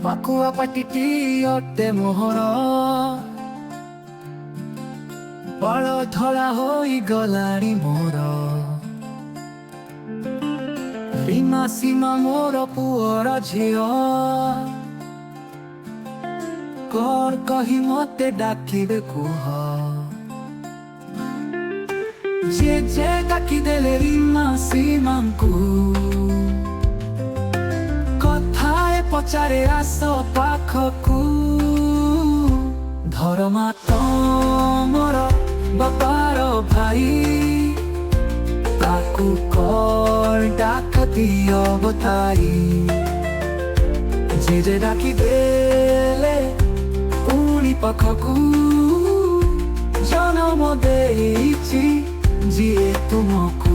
ପାକୁଆ ପାଟିଟି ଅଟେ ମୋହର, ବାଳ ଧଳା ହୋଇଗଲାଣି ମୋର। ରୀମା ସୀମା ମୋର ପୁଅର ଝିଅ, କଣ କହି ମତେ ଡାକିବେ କୁହ। ଯେ ଡାକିଦେଲେ ରୀମା ସୀମାଙ୍କୁ, କଥାଏ ପଚାରେ ଆସ ପାଖକୁ। ଧରମା ତମର ବାପାର ଭାଇ, ତାକୁ କଣ ଡାକ ଦିଅ ବତାଇ। ଯେ ଡାକିଦେଲେ ପୁଣି ପାଖକୁ, ଜନମ ଦେଇଛି ଯିଏ ତୁମକୁ।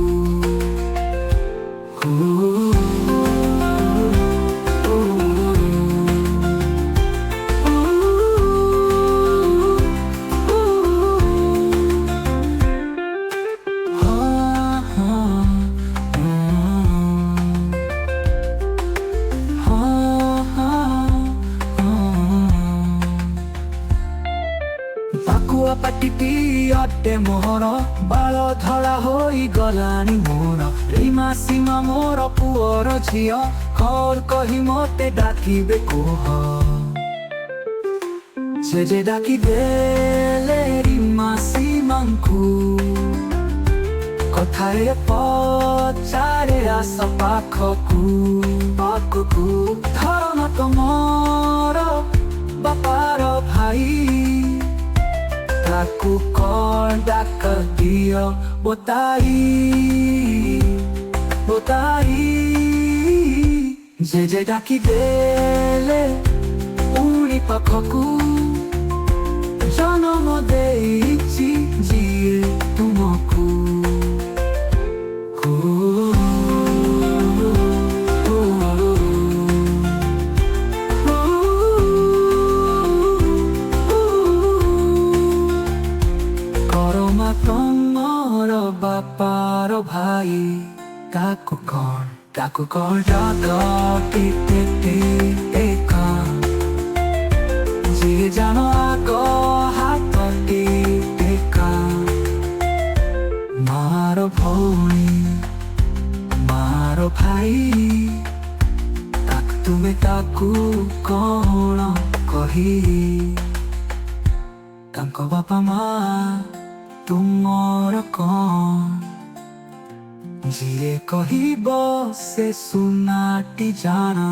ପାକୁଆ ପାଟିଟି ଅଟେ ମୋହର, ବାଳ ଧଳା ହୋଇଗଲାଣି ମୋର। ରୀମା ସୀମା ମୋର ପୁଅର ଝିଅ, କଣ କହି ମତେ ଡାକିବେ କୁହ। ଯେ ଡାକିଦେଲେ ରୀମା ସୀମାଙ୍କୁ, କଥାରେ ପଚାରେ ଆସ ପାଖକୁ। ଧରମା ତମର ବାପାର ଭାଇ, ତାକୁ କଣ ଡାକ ଦିଅ ବତାଇ। ଯେ ଡାକିଦେଲେ ପୁଣି ପାଖକୁ, ଜନମ ଦେଇଛି ଯିଏ ତୁମକୁ। କରମା ତମର ବାପାର ଭାଇ, ତାକୁ କଣ ଡାକ ଟିକା। ଯିଏ ଜାଣ ଆଗ ହାତ ଟେକା। ମାର ଭଉଣୀ ମାର ଭାଇ, ତୁମେ ତାକୁ କଣ କହି। ତାଙ୍କ ବାପା ମା ତୁମର କଣ, ଯିଏ କହିବ ସେ ସୁନାଟି ଜାଣା।